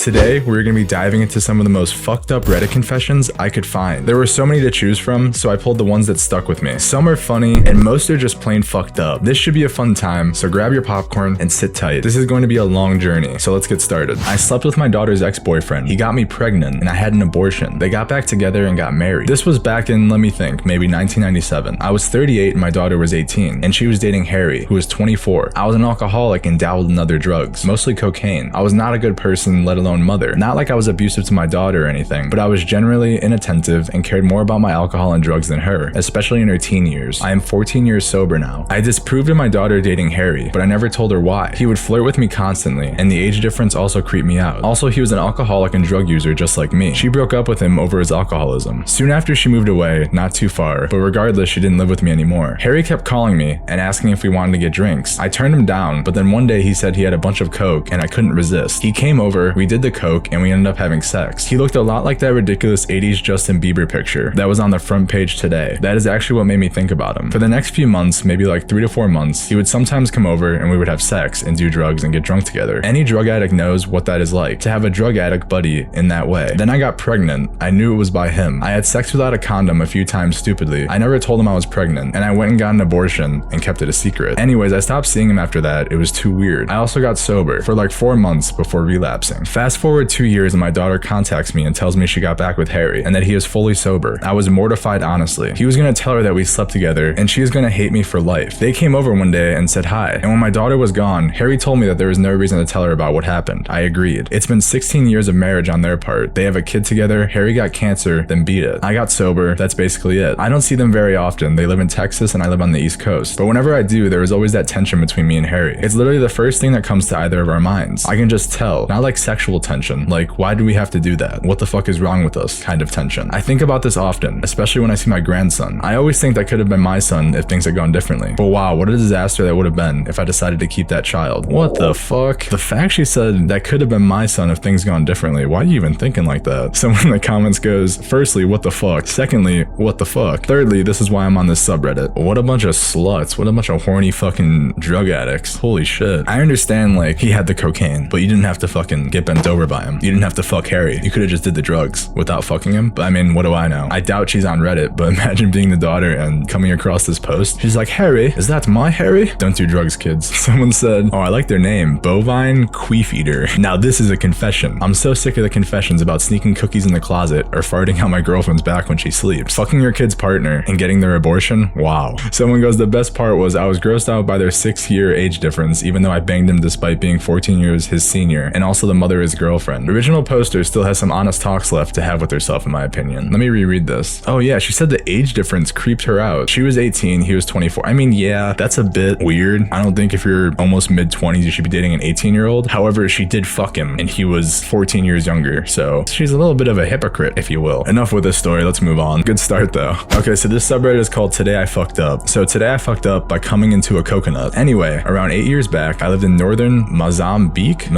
Today, we're gonna be diving into some of the most fucked up Reddit confessions I could find. There were so many to choose from, so I pulled the ones that stuck with me. Some are funny, and most are just plain fucked up. This should be a fun time, so grab your popcorn and sit tight. This is going to be a long journey, so let's get started. I slept with my daughter's ex-boyfriend. He got me pregnant, and I had an abortion. They got back together and got married. This was back in, let me think, maybe 1997. I was 38 and my daughter was 18, and she was dating Harry, who was 24. I was an alcoholic and dabbled in other drugs, mostly cocaine. I was not a good person, let alone mother. Not like I was abusive to my daughter or anything, but I was generally inattentive and cared more about my alcohol and drugs than her, especially in her teen years. I am 14 years sober now. I disapproved of my daughter dating Harry, but I never told her why. He would flirt with me constantly, and the age difference also creeped me out. Also, he was an alcoholic and drug user just like me. She broke up with him over his alcoholism. Soon after, she moved away, not too far, but regardless, she didn't live with me anymore. Harry kept calling me and asking if we wanted to get drinks. I turned him down, but then one day he said he had a bunch of coke and I couldn't resist. He came over, we did the coke, and we ended up having sex. He looked a lot like that ridiculous 80s Justin Bieber picture that was on the front page today. That is actually what made me think about him. For the next few months, maybe like 3 to 4 months, he would sometimes come over and we would have sex and do drugs and get drunk together. Any drug addict knows what that is like, to have a drug addict buddy in that way. Then I got pregnant. I knew it was by him. I had sex without a condom a few times stupidly. I never told him I was pregnant, and I went and got an abortion and kept it a secret. Anyways, I stopped seeing him after that. It was too weird. I also got sober for like 4 months before relapsing. Fast forward 2 years and my daughter contacts me and tells me she got back with Harry and that he is fully sober. I was mortified, honestly. He was gonna tell her that we slept together and she is gonna hate me for life. They came over one day and said hi, and when my daughter was gone, Harry told me that there was no reason to tell her about what happened. I agreed. It's been 16 years of marriage on their part. They have a kid together. Harry got cancer, then beat it. I got sober. That's basically it. I don't see them very often. They live in Texas and I live on the East Coast. But whenever I do, there is always that tension between me and Harry. It's literally the first thing that comes to either of our minds. I can just tell. Not like sexual tension. Like, why do we have to do that? What the fuck is wrong with us? Kind of tension. I think about this often, especially when I see my grandson. I always think that could have been my son if things had gone differently. But wow, what a disaster that would have been if I decided to keep that child. What the fuck? The fact she said that could have been my son if things gone differently. Why are you even thinking like that? Someone in the comments goes, firstly, what the fuck? Secondly, what the fuck? Thirdly, this is why I'm on this subreddit. What a bunch of sluts. What a bunch of horny fucking drug addicts. Holy shit. I understand, like, he had the cocaine, but you didn't have to fucking get bent over by him. You didn't have to fuck Harry. You could have just did the drugs without fucking him. But I mean, what do I know? I doubt she's on Reddit, but imagine being the daughter and coming across this post. She's like, Harry, is that my Harry? Don't do drugs, kids. Someone said, oh, I like their name, Bovine Queef Eater. Now this is a confession. I'm so sick of the confessions about sneaking cookies in the closet or farting out my girlfriend's back when she sleeps. Fucking your kid's partner and getting their abortion? Wow. Someone goes, the best part was I was grossed out by their 6-year age difference, even though I banged him despite being 14 years his senior, and also the mother of his girlfriend. The original poster still has some honest talks left to have with herself, in my opinion. Let me reread this. Oh yeah, she said the age difference creeped her out. She was 18, he was 24. I mean, yeah, that's a bit weird. I don't think if you're almost mid-20s, you should be dating an 18-year-old. However, she did fuck him, and he was 14 years younger, so she's a little bit of a hypocrite, if you will. Enough with this story, let's move on. Good start though. Okay, so this subreddit is called Today I Fucked Up. So today I fucked up by coming into a coconut. Anyway, around 8 years back, I lived in northern Mozambique,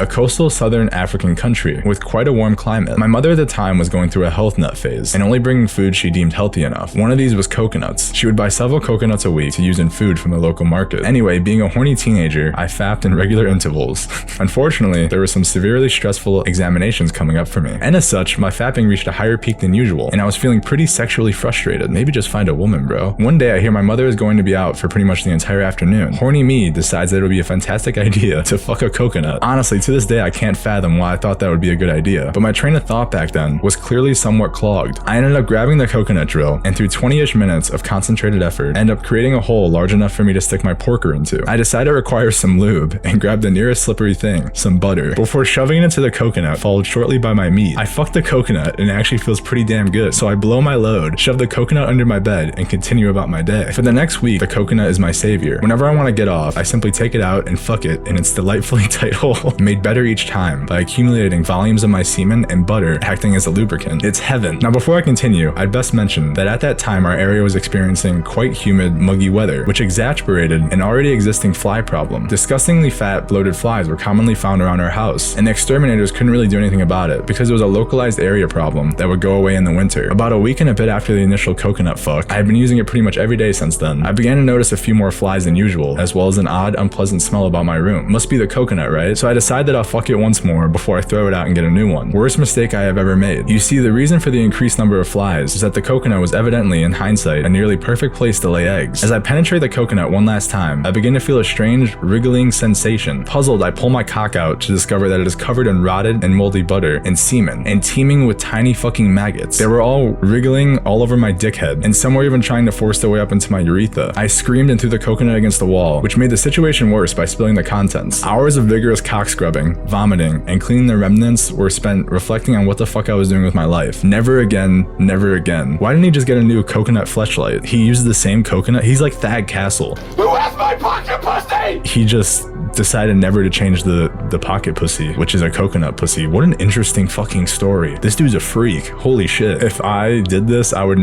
a coastal southern African country with quite a warm climate. My mother at the time was going through a health nut phase and only bringing food she deemed healthy enough. One of these was coconuts. She would buy several coconuts a week to use in food from the local market. Anyway, being a horny teenager, I fapped in regular intervals. Unfortunately, there were some severely stressful examinations coming up for me, and as such, my fapping reached a higher peak than usual, and I was feeling pretty sexually frustrated. Maybe just find a woman, bro. One day I hear my mother is going to be out for pretty much the entire afternoon. Horny me decides that it would be a fantastic idea to fuck a coconut. Honestly, to this day I can't fathom why I thought that would be a good idea, but my train of thought back then was clearly somewhat clogged. I ended up grabbing the coconut drill, and through 20-ish minutes of concentrated effort, ended up creating a hole large enough for me to stick my porker into. I decided to require some lube and grabbed the nearest slippery thing, some butter, before shoving it into the coconut, followed shortly by my meat. I fucked the coconut and it actually feels pretty damn good, so I blow my load, shove the coconut under my bed, and continue about my day. For the next week, the coconut is my savior. Whenever I want to get off, I simply take it out and fuck it in its delightfully tight hole, made better each time by accumulating volumes of my semen and butter acting as a lubricant. It's heaven. Now before I continue, I'd best mention that at that time our area was experiencing quite humid, muggy weather, which exacerbated an already existing fly problem. Disgustingly fat, bloated flies were commonly found around our house, and the exterminators couldn't really do anything about it because it was a localized area problem that would go away in the winter. About a week and a bit after the initial coconut fuck, I had been using it pretty much every day since then. I began to notice a few more flies than usual, as well as an odd, unpleasant smell about my room. Must be the coconut, right? So I decided that I'll fuck it once once more before I throw it out and get a new one. Worst mistake I have ever made. You see, the reason for the increased number of flies is that the coconut was evidently, in hindsight, a nearly perfect place to lay eggs. As I penetrate the coconut one last time, I begin to feel a strange, wriggling sensation. Puzzled, I pull my cock out to discover that it is covered in rotted and moldy butter and semen, and teeming with tiny fucking maggots. They were all wriggling all over my dickhead, and some were even trying to force their way up into my urethra. I screamed and threw the coconut against the wall, which made the situation worse by spilling the contents. Hours of vigorous cock scrubbing, vomiting, and cleaning the remnants were spent reflecting on what the fuck I was doing with my life. Never again, never again. Why didn't he just get a new coconut fleshlight? He uses the same coconut. He's like Thad Castle. Who has my pocket pussy? He just decided never to change the pocket pussy, which is a coconut pussy. What an interesting fucking story. This dude's a freak. Holy shit. If I did this, I would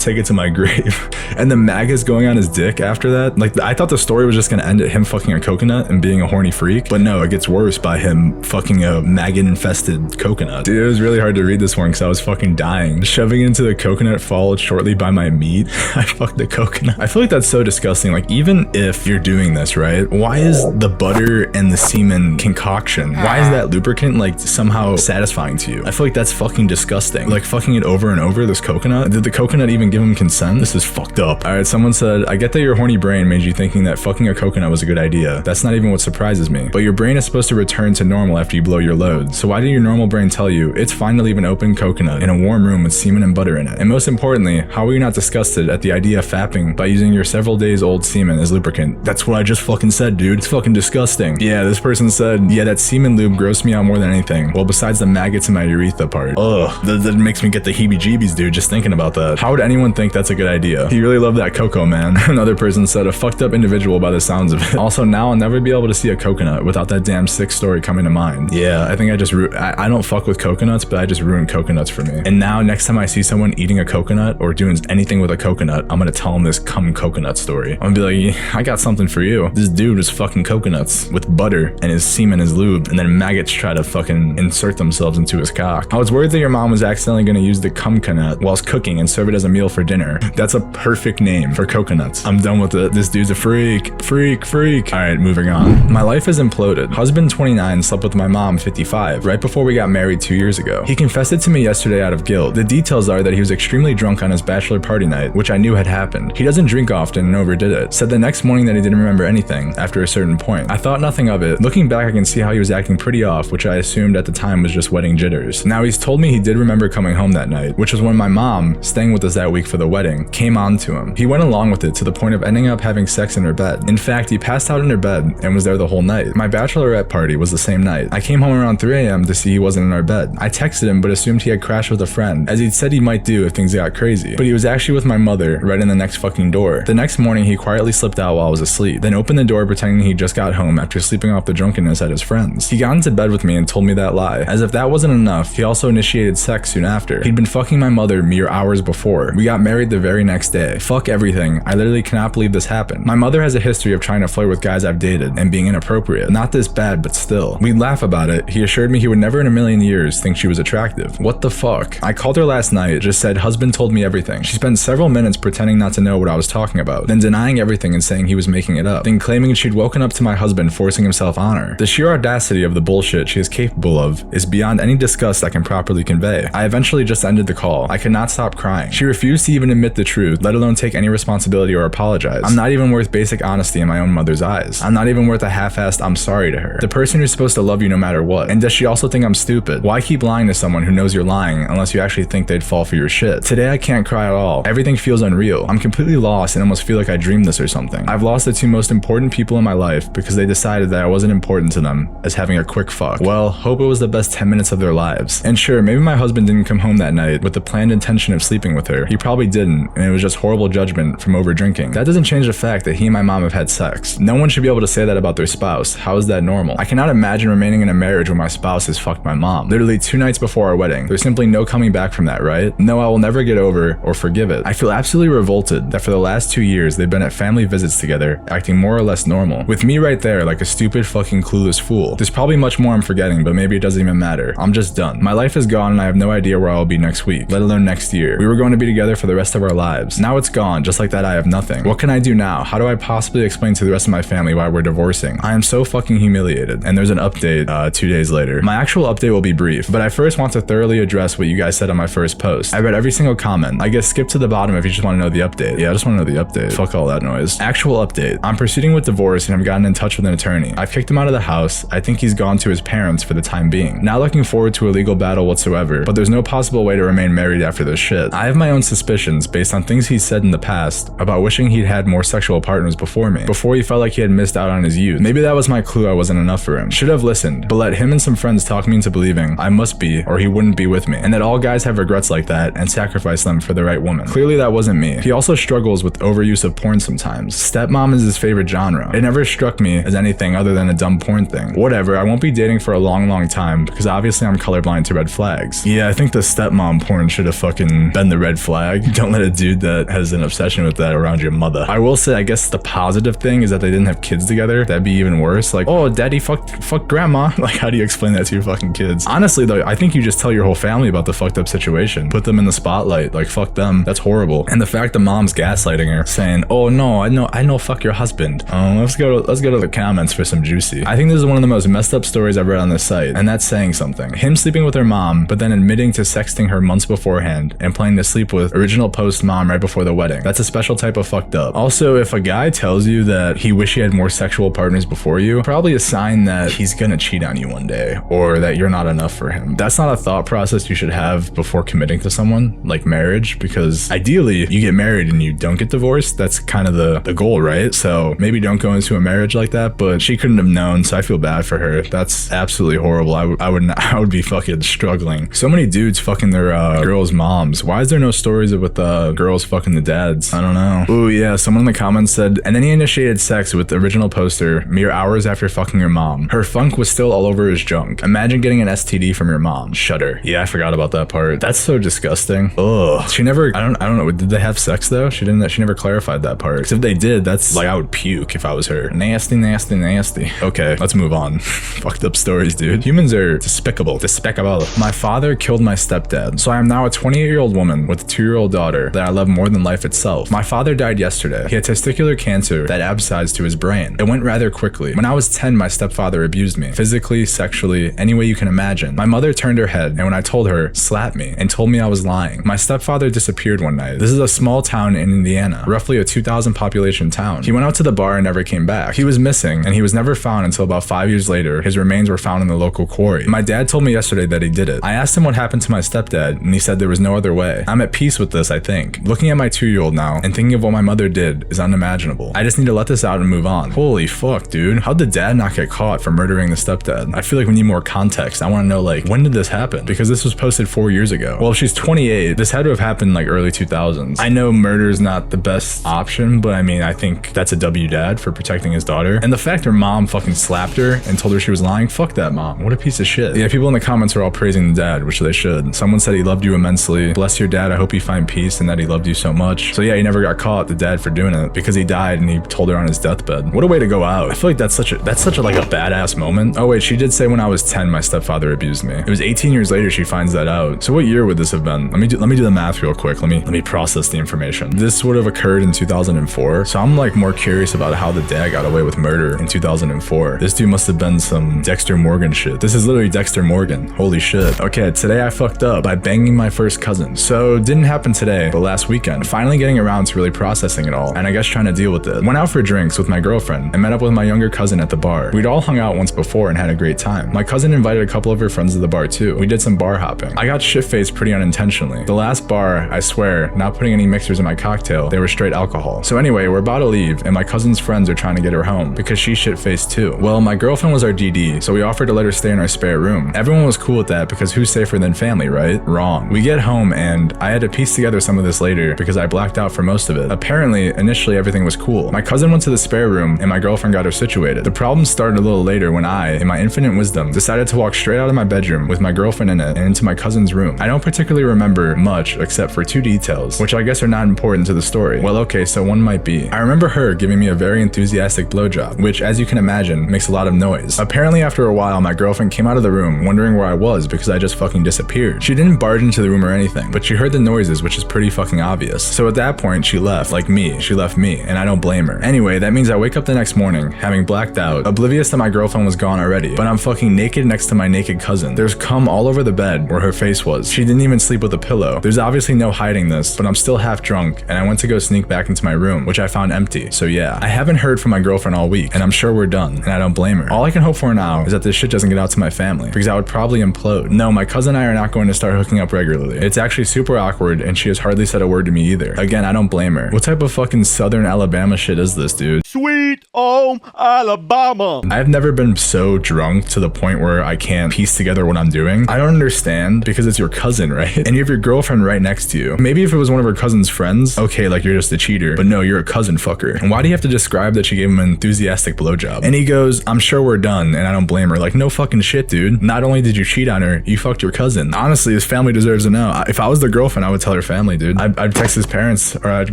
take it to my grave. And the maggots going on his dick after that, like, I thought the story was just gonna end at him fucking a coconut and being a horny freak, but no, it gets worse by him fucking a maggot infested coconut. Dude, it was really hard to read this one because I was fucking dying. Shoving into the coconut followed shortly by my meat. I fucked the coconut. I feel like that's so disgusting. Like, even if you're doing this, right, why is the butter and the semen concoction, why is that lubricant like somehow satisfying to you? I feel like that's fucking disgusting. Like, fucking it over and over, this coconut. Did the coconut even give him consent? This is fucked up. All right, someone said, I get that your horny brain made you thinking that fucking a coconut was a good idea. That's not even what surprises me. But your brain is supposed to return to normal after you blow your load. So why did your normal brain tell you it's fine to leave an open coconut in a warm room with semen and butter in it? And most importantly, how are you not disgusted at the idea of fapping by using your several days old semen as lubricant? That's what I just fucking said, dude. It's fucking disgusting. Yeah, this person said, yeah, that semen lube grossed me out more than anything. Well, besides the maggots in my urethra part. Ugh, that makes me get the heebie-jeebies, dude, just thinking about that. How would anyone think that's a good idea? He really loved that cocoa, man. Another person said, a fucked up individual by the sounds of it. Also, now I'll never be able to see a coconut without that damn sick story coming to mind. Yeah, I think I don't fuck with coconuts, but I just ruined coconuts for me. And now, next time I see someone eating a coconut or doing anything with a coconut, I'm gonna tell them this cum coconut story. I'm gonna be like, yeah, I got something for you. This dude was fucking coconuts with butter and his semen is lube, and then maggots try to fucking insert themselves into his cock. I was worried that your mom was accidentally gonna use the cum coconut whilst cooking and serve it as a meal for dinner. That's a perfect name for coconuts. I'm done with it. This dude's a freak. Freak. Alright, moving on. My life has imploded. Husband 29 slept with my mom 55 right before we got married 2 years ago. He confessed it to me yesterday out of guilt. The details are that he was extremely drunk on his bachelor party night, which I knew had happened. He doesn't drink often and overdid it. Said the next morning that he didn't remember anything after a certain point. I thought nothing of it. Looking back, I can see how he was acting pretty off, which I assumed at the time was just wedding jitters. Now he's told me he did remember coming home that night, which was when my mom, staying with us that week for the wedding, came on to him. He went along with it to the point of ending up having sex in her bed. In fact, he passed out in her bed and was there the whole night. My bachelorette party was the same night. I came home around 3 a.m. to see he wasn't in our bed. I texted him but assumed he had crashed with a friend, as he'd said he might do if things got crazy. But he was actually with my mother right in the next fucking door. The next morning, he quietly slipped out while I was asleep, then opened the door pretending he just got home after sleeping off the drunkenness at his friend's. He got into bed with me and told me that lie. As if that wasn't enough, he also initiated sex soon after. He'd been fucking my mother mere hours before. We got married the very next day. Fuck everything. I literally cannot believe this happened. My mother has a history of trying to flirt with guys I've dated and being inappropriate. Not this bad, but still. We'd laugh about it. He assured me he would never in a million years think she was attractive. What the fuck? I called her last night, just said husband told me everything. She spent several minutes pretending not to know what I was talking about, then denying everything and saying he was making it up, then claiming she'd woken up to my husband forcing himself on her. The sheer audacity of the bullshit she is capable of is beyond any disgust I can properly convey. I eventually just ended the call. I could not stop crying. She refused to even admit the truth, let alone take any responsibility or apologize. I'm not even worth basic honesty in my own mother's eyes. I'm not even worth a half-assed I'm sorry to her. The person who's supposed to love you no matter what. And does she also think I'm stupid? Why keep lying to someone who knows you're lying unless you actually think they'd fall for your shit? Today I can't cry at all. Everything feels unreal. I'm completely lost and almost feel like I dreamed this or something. I've lost the two most important people in my life because they decided that I wasn't important to them as having a quick fuck. Well, hope it was the best 10 minutes of their lives. And sure, maybe my husband didn't come home that night with the planned intention of sleeping with her. He probably didn't, and it was just horrible judgment from over drinking. That doesn't change the fact that he and my mom have had sex. No one should be able to say that about their spouse. How is that normal? I cannot imagine remaining in a marriage where my spouse has fucked my mom. Literally 2 nights before our wedding. There's simply no coming back from that, right? No, I will never get over or forgive it. I feel absolutely revolted that for the last 2 years they've been at family visits together, acting more or less normal. With me right there, there like a stupid fucking clueless fool. There's probably much more I'm forgetting, but maybe it doesn't even matter. I'm just done. My life is gone and I have no idea where I'll be next week, let alone next year. We were going to be together for the rest of our lives. Now it's gone, just like that I have nothing. What can I do now? How do I possibly explain to the rest of my family why we're divorcing? I am so fucking humiliated. And there's an update 2 days later. My actual update will be brief, but I first want to thoroughly address what you guys said on my first post. I read every single comment. I guess skip to the bottom if you just want to know the update. Yeah, I just want to know the update. Fuck all that noise. Actual update. I'm proceeding with divorce and I've gotten in touch with an attorney. I've kicked him out of the house. I think he's gone to his parents for the time being. Not looking forward to a legal battle whatsoever, but there's no possible way to remain married after this shit. I have my own suspicions based on things he's said in the past about wishing he'd had more sexual partners before me, before he felt like he had missed out on his youth. Maybe that was my clue I wasn't enough for him. Should have listened, but let him and some friends talk me into believing I must be or he wouldn't be with me, and that all guys have regrets like that and sacrifice them for the right woman. Clearly that wasn't me. He also struggles with overuse of porn sometimes. Stepmom is his favorite genre. It never struck me as anything other than a dumb porn thing. Whatever, I won't be dating for a long time because obviously I'm colorblind to red flags. Yeah, I think the stepmom porn should have fucking been the red flag. Don't let a dude that has an obsession with that around your mother. I will say, I guess the positive thing is that they didn't have kids together. That'd be even worse. Like, oh, daddy fucked grandma. Like, how do you explain that to your fucking kids? Honestly though, I think you just tell your whole family about the fucked up situation. Put them in the spotlight. Like, fuck them. That's horrible. And the fact the mom's gaslighting her, saying, oh no, I know fuck your husband. Let's go to the comments for some juicy. I think this is one of the most messed up stories I've read on this site, and that's saying something. Him sleeping with her mom, but then admitting to sexting her months beforehand and planning to sleep with original post mom right before the wedding. That's a special type of fucked up. Also, if a guy tells you that he wish he had more sexual partners before you, probably a sign that he's gonna cheat on you one day, or that you're not enough for him. That's not a thought process you should have before committing to someone, like marriage, because ideally you get married and you don't get divorced. That's kind of the goal, right? So maybe don't go into a marriage like that, but she couldn't have known, so I feel bad for her. That's absolutely horrible. I would be fucking struggling. So many dudes fucking their girls' moms. Why is there no stories with girls fucking the dads? I don't know. Ooh, yeah, someone in the comments said, and then he initiated sex with the original poster mere hours after fucking her mom. Her funk was still all over his junk. Imagine getting an STD from your mom. Shudder. Yeah, I forgot about that part. That's so disgusting. Ugh. She never, I don't know, did they have sex though? She never clarified that part. Because if they did, that's like, I would puke if I was her. Nasty, nasty, nasty. Okay, let's move on. Fucked up stories, dude. Humans are despicable. Despicable. My father killed my stepdad, so I am now a 28-year-old woman with a 2-year-old daughter that I love more than life itself. My father died yesterday. He had testicular cancer that abscissed to his brain. It went rather quickly. When I was 10, my stepfather abused me. Physically, sexually, any way you can imagine. My mother turned her head, and when I told her, slapped me, and told me I was lying. My stepfather disappeared one night. This is a small town in Indiana, roughly a 2,000 population town. He went out to the bar and never came back. He was missing, and he was never found until about 5 years later. His remains were found in the local quarry. My dad told me yesterday that he did it. I asked him what happened to my stepdad, and he said there was no other way. I'm at peace with this, I think. Looking at my 2-year-old now, and thinking of what my mother did is unimaginable. I just need to let this out and move on. Holy fuck, dude. How'd the dad not get caught for murdering the stepdad? I feel like we need more context. I want to know, like, when did this happen? Because this was posted 4 years ago. Well, if she's 28, this had to have happened like early 2000s. I know murder's not the best option, but I mean, I think that's a W dad for protecting his daughter. And the fact her mom fucking slapped her and told her she was lying, fuck that mom. What a piece of shit. Yeah, people in the comments are all praising the dad, which they should. Someone said he loved you immensely. Bless your dad. I hope you find peace and that he loved you so much. So yeah, he never got caught, the dad, for doing it because he died and he told her on his deathbed. What a way to go out. I feel like that's such a like a badass moment. Oh wait, she did say when I was 10, my stepfather abused me. It was 18 years later she finds that out. So what year would this have been? Let me do the math real quick. Let me process the information. This would have occurred in 2004. So I'm like more curious about how the dad got away with murder in 2004. This dude must have been some Dexter Morgan shit. This is literally Dexter Morgan. Holy shit. Okay, today I fucked up by banging my first cousin. So it didn't happen today, but last weekend. Finally getting around to really processing it all, and I guess trying to deal with it. Went out for drinks with my girlfriend and met up with my younger cousin at the bar. We'd all hung out once before and had a great time. My cousin invited a couple of her friends to the bar too. We did some bar hopping. I got shit-faced pretty unintentionally. The last bar, I swear, not putting any mixers in my cocktail, they were straight alcohol. So anyway, we're about to leave and my cousin's friends are trying to get her home because she's shit-faced too. Well, my girlfriend was our DD, so we offered to let her stay in our spare room. Everyone was cool with that because who's safer than family, right? Wrong. We get home and I had to piece together some of this later because I blacked out for most of it. Apparently, initially everything was cool. My cousin went to the spare room and my girlfriend got her situated. The problem started a little later when I, in my infinite wisdom, decided to walk straight out of my bedroom with my girlfriend in it and into my cousin's room. I don't particularly remember much except for 2 details, which I guess are not important to the story. Well, okay, so one might be. I remember her giving me a very enthusiastic blowjob, which, as you can imagine, makes a lot of noise. Apparently after a while, my girlfriend came out of the room wondering where I was because I just fucking disappeared. She didn't barge into the room or anything, but she heard the noises, which is pretty fucking obvious. So at that point, she left, like me. She left me, and I don't blame her. Anyway, that means I wake up the next morning, having blacked out, oblivious that my girlfriend was gone already, but I'm fucking naked next to my naked cousin. There's cum all over the bed where her face was. She didn't even sleep with a pillow. There's obviously no hiding this, but I'm still half drunk, and I went to go sneak back into my room, which I found empty. So yeah, I haven't heard from my girlfriend all week, and I'm sure we're done, and I don't blame her. All I can hope for now is that this shit doesn't get out to my family, because I would probably implode. No, my cousin and I are not going to start hooking up regularly. It's actually super awkward, and she has hardly said a word to me either. Again, I don't blame her. What type of fucking southern Alabama shit is this, dude? Sweet home Alabama. I've never been so drunk to the point where I can't piece together what I'm doing. I don't understand, because it's your cousin, right? And you have your girlfriend right next to you. Maybe if it was one of her cousin's friends, okay, like you're just a cheater, but no, you're a cousin fucker. And why do you have to describe that she gave him an enthusiastic blowjob? And he goes, I'm sure we're done, and I don't blame her. Like, no fucking shit, dude. Not only did you cheat on her, you fucked your cousin. Honestly, his family deserves to know. If I was the girlfriend, I would tell her family, dude. I'd text his parents, or I'd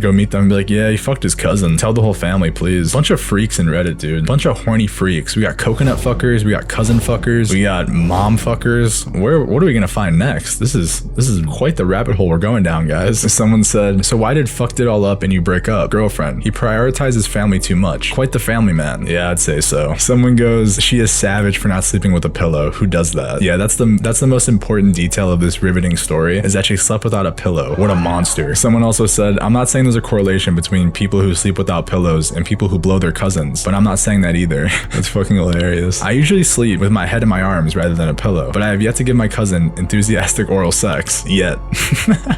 go meet them and be like, yeah, he fucked his cousin. Tell the whole family, please. Bunch of freaks in Reddit, dude. Bunch of horny freaks. We got coconut fuckers, we got cousin fuckers, we got mom fuckers. What are we gonna find next? This is quite the rabbit hole we're going down, guys. Someone said, so why did fucked it all up and you break up? Girlfriend, he prioritizes family too much. Quite the family man. Yeah, I'd say so. Someone goes, she is savage for not sleeping with a pillow. Who does that? Yeah, that's the most important detail of this riveting story, is that she slept without a pillow. What a monster. Someone also said, I'm not saying there's a correlation between people who sleep without pillows and people who blow their cousins, but I'm not saying that either. That's fucking hilarious. I usually sleep with my head in my arms rather than a pillow, but I have yet to give my cousin enthusiastic oral sex. Yet.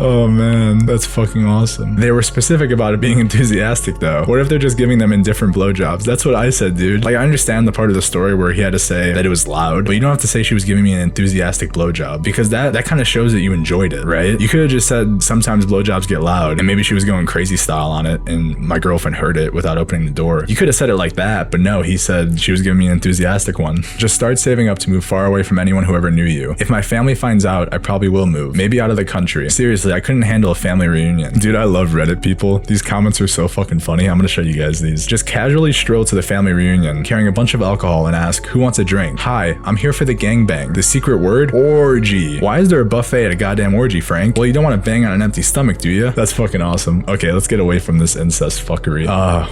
Oh man, that's fucking awesome. They were specific about it being enthusiastic though. What if they're just giving them indifferent blowjobs? That's what I said, dude. Like, I understand the part of the story where he had to say that it was loud, but you don't have to say she was giving me an enthusiastic blowjob, because that kind of shows that you enjoyed it, right? You could have just said sometimes blowjobs get loud, and maybe she was going crazy style on it, and my girlfriend heard it without opening the door. You could have said it like that, but no, he said she was giving me an enthusiastic one. Just start saving up to move far away from anyone who ever knew you. If my family finds out, I probably will move. Maybe out of the country. Seriously, I couldn't handle a family reunion. Dude, I love Reddit people. These comments are so fucking funny. I'm gonna show you guys these. Just casually stroll to the family reunion, carrying a bunch of alcohol, and ask, who wants a drink? Hi, I'm here for the gangbang. The secret word? Orgy. Why is there a buffet at a goddamn orgy, Frank? Well, you don't want to bang on an empty stomach, do you? That's fucking awesome. Okay, let's get away from this incest fuckery.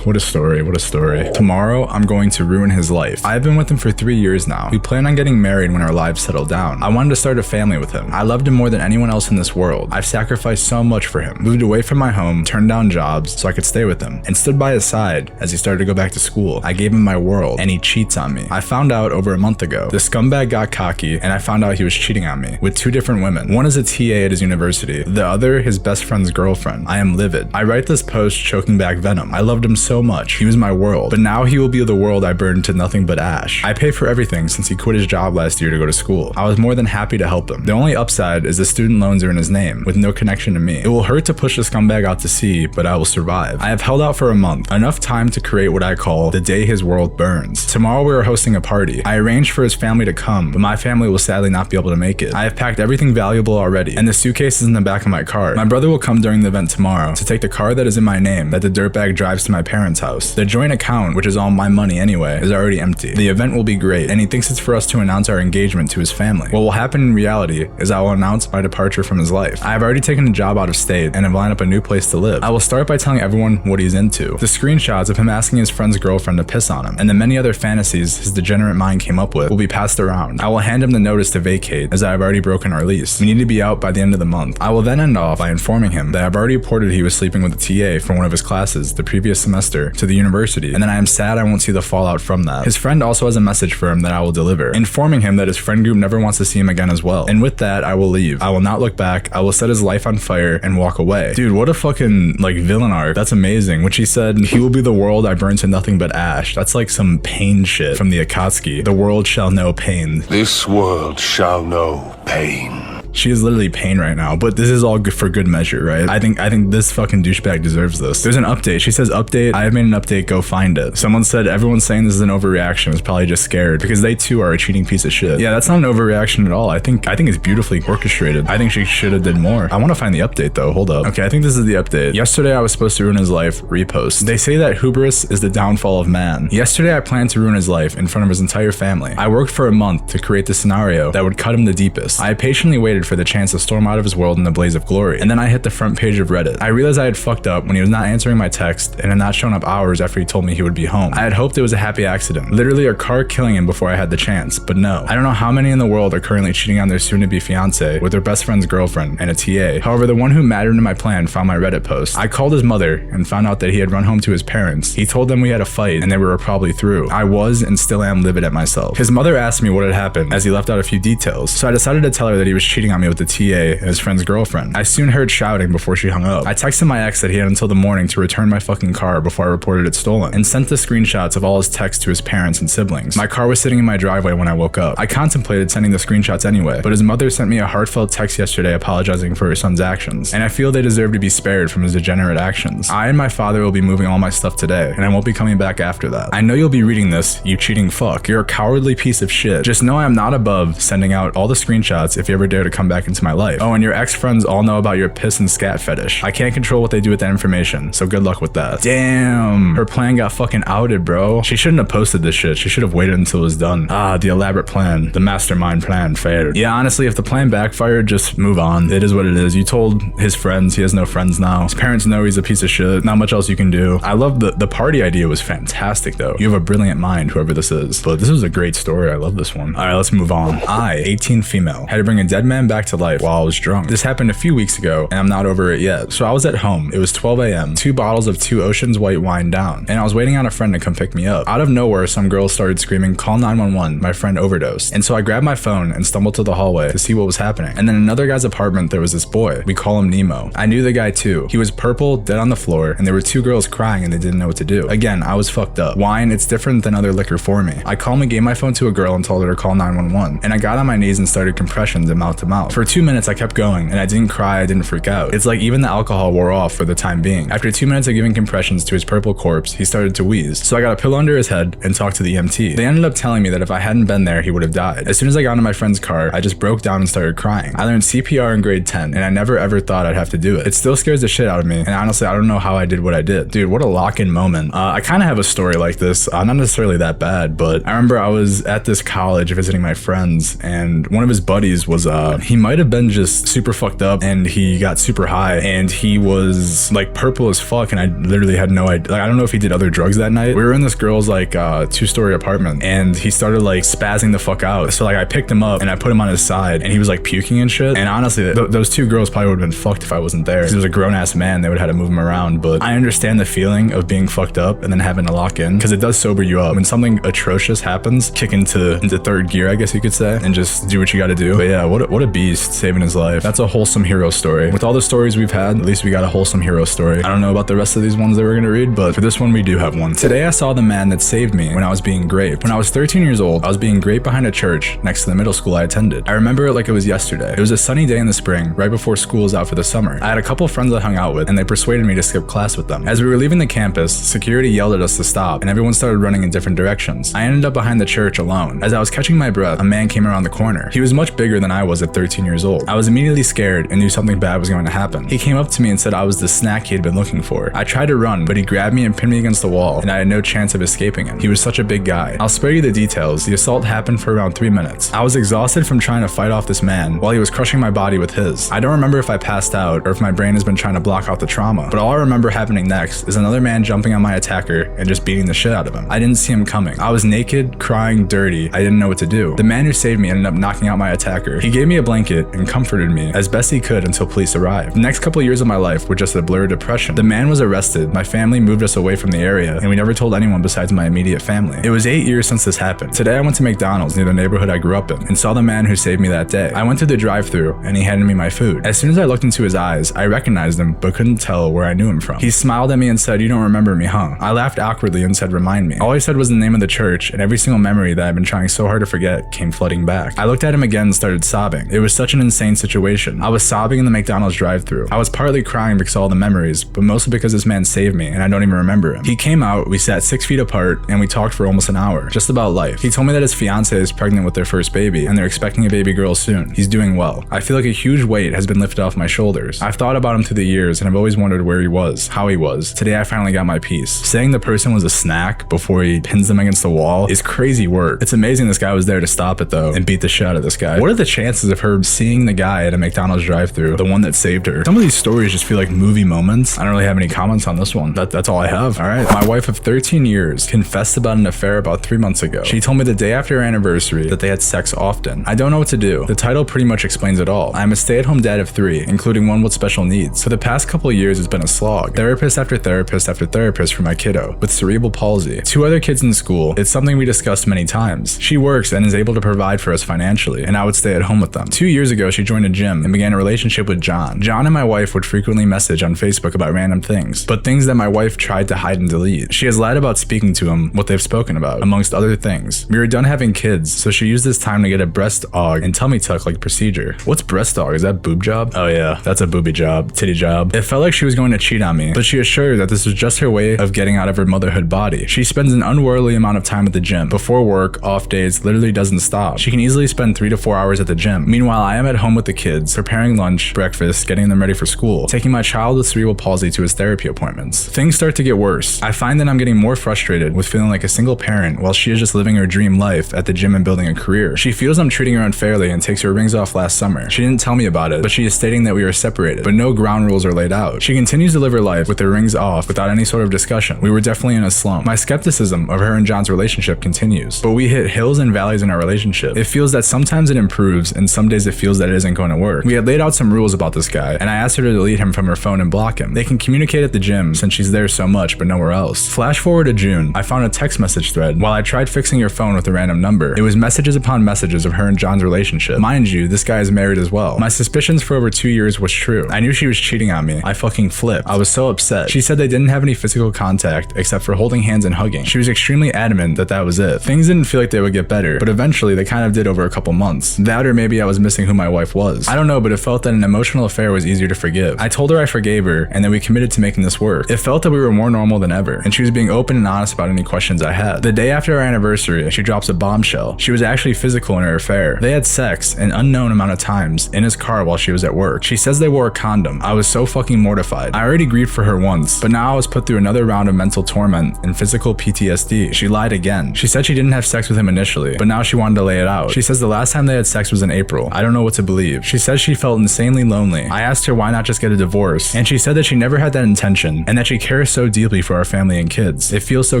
What a story, what a story. Tomorrow, I'm going to ruin his life. I've been with him for 3 years now. We plan on getting married when our lives settle down. I wanted to start a family with him. I loved him more than anyone else in this world. I've sacrificed so much for him. Moved away from my home, turned down jobs so I could stay with him, and stood by his side as he started to go back to school. I gave him my world, and he cheats on me. I found out over a month ago. The scumbag got cocky, and I found out he was cheating on me with 2 different women. One is a TA at his university, the other his best friend's girlfriend. I am livid. I write this post choking back venom. I loved him so much. He was my world, but now he will be the world I burned to nothing but ash. I pay for everything since he quit his job last year to go to school. I was more than happy to help him. The only upside is the student loans are in his name, with no connection to me. It will hurt to push the scumbag out to sea, but I will survive. I have held out for a month, enough time to create what I call the day his world burns. Tomorrow we are hosting a party. I arranged for his family to come, but my family will sadly not be able to make it. I have packed everything valuable already, and the suitcase is in the back of my car. My brother will come during the event tomorrow to take the car that is in my name that the dirtbag drives to my parents' house. The joint account, which is all my money anyway, is already empty. The event will be great, and he thinks it's for us to announce our engagement to his family. What will happen in reality is I will announce my departure from his life. I have already taken a job out of state and have lined up a new place to live. I will start by telling everyone what he's into. The screenshots of him asking his friend's girlfriend to piss on him, and the many other fantasies his degenerate mind came up with, will be passed around. I will hand him the notice to vacate, as I have already broken our lease. We need to be out by the end of the month. I will then end off by informing him that I've already reported he was sleeping with a TA for one of his classes the previous semester to the university, and then I am sad I won't see the fallout from that. His friend also has a message for him that I will deliver, informing him that his friend group never wants to see him again as well. And with that, I will leave. I will not look back. I will set his life on fire and walk away. Dude, what a fucking, like, villain arc. That's amazing. When she said, he will be the world I burn to nothing but ash. That's like some pain shit from the Akatsuki. The world shall know pain. This world shall know pain. She is literally pain right now, but this is all good for good measure, right? I think this fucking douchebag deserves this. There's an update. She says update. I have made an update. Go find it. Someone said everyone's saying this is an overreaction. It's probably just scared because they too are a cheating piece of shit. Yeah, that's not an overreaction at all. I think it's beautifully orchestrated. I think she should have did more. I want to find the update though. Hold up. Okay, I think this is the update. Yesterday I was supposed to ruin his life. Repost. They say that hubris is the downfall of man. Yesterday I planned to ruin his life in front of his entire family. I worked for a month to create the scenario that would cut him the deepest. I patiently waited for the chance to storm out of his world in a blaze of glory. And then I hit the front page of Reddit. I realized I had fucked up when he was not answering my text and had not shown up hours after he told me he would be home. I had hoped it was a happy accident. Literally a car killing him before I had the chance, but no. I don't know how many in the world are currently cheating on their soon-to-be fiance with their best friend's girlfriend and a TA. However, the one who mattered in my plan found my Reddit post. I called his mother and found out that he had run home to his parents. He told them we had a fight and they were probably through. I was and still am livid at myself. His mother asked me what had happened as he left out a few details, so I decided to tell her that he was cheating on me with the TA and his friend's girlfriend. I soon heard shouting before she hung up. I texted my ex that he had until the morning to return my fucking car before I reported it stolen, and sent the screenshots of all his texts to his parents and siblings. My car was sitting in my driveway when I woke up. I contemplated sending the screenshots anyway, but his mother sent me a heartfelt text yesterday apologizing for her son's actions, and I feel they deserve to be spared from his degenerate actions. I and my father will be moving all my stuff today, and I won't be coming back after that. I know you'll be reading this, you cheating fuck. You're a cowardly piece of shit. Just know I'm not above sending out all the screenshots if you ever dare to come back into my life. Oh, and your ex-friends all know about your piss and scat fetish. I can't control what they do with that information, so good luck with that. Damn, her plan got fucking outed, bro. She shouldn't have posted this shit. She should have waited until it was done. Ah, the elaborate plan, the mastermind plan failed. Yeah, honestly, if the plan backfired, just move on. It is what it is. You told his friends, he has no friends now. His parents know he's a piece of shit. Not much else you can do. I love the party idea was fantastic though. You have a brilliant mind, whoever this is. But this was a great story. I love this one. All right, let's move on. I, 18 female, had to bring a dead man back to life while I was drunk. This happened a few weeks ago and I'm not over it yet. So I was at home. It was 12 a.m. 2 bottles of 2 Oceans white wine down, and I was waiting on a friend to come pick me up. Out of nowhere, some girls started screaming, "Call 911, my friend overdosed." And so I grabbed my phone and stumbled to the hallway to see what was happening. And then in another guy's apartment, there was this boy. We call him Nemo. I knew the guy too. He was purple, dead on the floor, and there were 2 girls crying and they didn't know what to do. Again, I was fucked up. Wine, it's different than other liquor for me. I calmly gave my phone to a girl and told her to call 911. And I got on my knees and started compressions and mouth to mouth. For 2 minutes, I kept going and I didn't cry, I didn't freak out. It's like even the alcohol wore off for the time being. After 2 minutes of giving compressions to his purple corpse, he started to wheeze. So I got a pillow under his head and talked to the EMT. They ended up telling me that if I hadn't been there, he would have died. As soon as I got into my friend's car, I just broke down and started crying. I learned CPR in grade 10 and I never ever thought I'd have to do it. It still scares the shit out of me, and honestly, I don't know how I did what I did. Dude, what a lock-in moment. I kind of have a story like this, not necessarily that bad, but I remember I was at this college visiting my friends, and one of his buddies was, he might have been just super fucked up, and he got super high, and he was like purple as fuck, and I literally had no idea. Like, I don't know if he did other drugs that night. We were in this girl's like 2-story apartment, and he started like spazzing the fuck out. So like I picked him up and I put him on his side, and he was like puking and shit. And honestly, those 2 girls probably would have been fucked if I wasn't there. He was a grown-ass man. They would have had to move him around. But I understand the feeling of being fucked up and then having to lock in, because it does sober you up. When something atrocious happens, kick into 3rd gear, I guess you could say, and just do what you got to do. But yeah, what a beast, saving his life. That's a wholesome hero story. With all the stories we've had, at least we got a wholesome hero story. I don't know about the rest of these ones that we're gonna read, but for this one we do have one. Today I saw the man that saved me when I was being raped. When I was 13 years old, I was being raped behind a church next to the middle school I attended. I remember it like it was yesterday. It was a sunny day in the spring, right before school was out for the summer. I had a couple friends I hung out with, and they persuaded me to skip class with them. As we were leaving the campus, security yelled at us to stop, and everyone started running in different directions. I ended up behind the church alone. As I was catching my breath, a man came around the corner. He was much bigger than I was at 13 years old. I was immediately scared and knew something bad was going to happen. He came up to me and said I was the snack he had been looking for. I tried to run, but he grabbed me and pinned me against the wall, and I had no chance of escaping him. He was such a big guy. I'll spare you the details. The assault happened for around 3 minutes. I was exhausted from trying to fight off this man while he was crushing my body with his. I don't remember if I passed out or if my brain has been trying to block out the trauma, but all I remember happening next is another man jumping on my attacker and just beating the shit out of him. I didn't see him coming. I was naked, crying, dirty. I didn't know what to do. The man who saved me ended up knocking out my attacker. He gave me a blanket and comforted me as best he could until police arrived. The next couple years of my life were just a blur of depression. The man was arrested. My family moved us away from the area, and we never told anyone besides my immediate family. It was 8 years since this happened. Today I went to McDonald's near the neighborhood I grew up in and saw the man who saved me that day. I went to the drive-thru and he handed me my food. As soon as I looked into his eyes, I recognized him but couldn't tell where I knew him from. He smiled at me and said, "You don't remember me, huh?" I laughed awkwardly and said, "Remind me." All he said was the name of the church, and every single memory that I've been trying so hard to forget came flooding back. I looked at him again and started sobbing. It was such an insane situation. I was sobbing in the McDonald's drive-thru. I was partly crying because of all the memories, but mostly because this man saved me and I don't even remember him. He came out, we sat 6 feet apart, and we talked for almost an hour, just about life. He told me that his fiance is pregnant with their first baby and they're expecting a baby girl soon. He's doing well. I feel like a huge weight has been lifted off my shoulders. I've thought about him through the years and I've always wondered where he was, how he was. Today I finally got my piece. Saying the person was a snack before he pins them against the wall is crazy work. It's amazing this guy was there to stop it though and beat the shit out of this guy. What are the chances of her seeing the guy at a McDonald's drive-thru, the one that saved her? Some of these stories just feel like movie moments. I don't really have any comments on this one. That's all I have. All right. My wife of 13 years confessed about an affair about 3 months ago. She told me the day after our anniversary that they had sex often. I don't know what to do. The title pretty much explains it all. I'm a stay-at-home dad of 3, including one with special needs. For the past couple of years, it's been a slog. Therapist after therapist after therapist for my kiddo with cerebral palsy. 2 other kids in school. It's something we discussed many times. She works and is able to provide for us financially, and I would stay at home with them. 2 years ago, she joined a gym and began a relationship with John. John and my wife would frequently message on Facebook about random things, but things that my wife tried to hide and delete. She has lied about speaking to him, what they've spoken about, amongst other things. We were done having kids, so she used this time to get a breast aug and tummy tuck like procedure. What's breast aug? Is that boob job? Oh yeah, that's a booby job, titty job. It felt like she was going to cheat on me, but she assured that this was just her way of getting out of her motherhood body. She spends an unworldly amount of time at the gym. Before work, off days, literally doesn't stop. She can easily spend 3 to 4 hours at the gym. Meanwhile, I am at home with the kids, preparing lunch, breakfast, getting them ready for school, taking my child with cerebral palsy to his therapy appointments. Things start to get worse. I find that I'm getting more frustrated with feeling like a single parent while she is just living her dream life at the gym and building a career. She feels I'm treating her unfairly and takes her rings off last summer. She didn't tell me about it, but she is stating that we are separated, but no ground rules are laid out. She continues to live her life with her rings off without any sort of discussion. We were definitely in a slump. My skepticism of her and John's relationship continues, but we hit hills and valleys in our relationship. It feels that sometimes it improves and some days it feels that it isn't going to work. We had laid out some rules about this guy, and I asked her to delete him from her phone and block him. They can communicate at the gym since she's there so much, but nowhere else. Flash forward to June, I found a text message thread. While I tried fixing her phone with a random number, it was messages upon messages of her and John's relationship. Mind you, this guy is married as well. My suspicions for over 2 years was true. I knew she was cheating on me. I fucking flipped. I was so upset. She said they didn't have any physical contact except for holding hands and hugging. She was extremely adamant that that was it. Things didn't feel like they would get better, but eventually they kind of did over a couple months. That or maybe I was missing who my wife was. I don't know, but it felt that an emotional affair was easier to forgive. I told her I forgave her and that we committed to making this work. It felt that we were more normal than ever, and she was being open and honest about any questions I had. The day after our anniversary, she drops a bombshell. She was actually physical in her affair. They had sex an unknown amount of times in his car while she was at work. She says they wore a condom. I was so fucking mortified. I already grieved for her once, but now I was put through another round of mental torment and physical PTSD. She lied again. She said she didn't have sex with him initially, but now she wanted to lay it out. She says the last time they had sex was in April. I don't know what to believe. She says she felt insanely lonely. I asked her why not just get a divorce, and she said that she never had that intention and that she cares so deeply for our family and kids. It feels so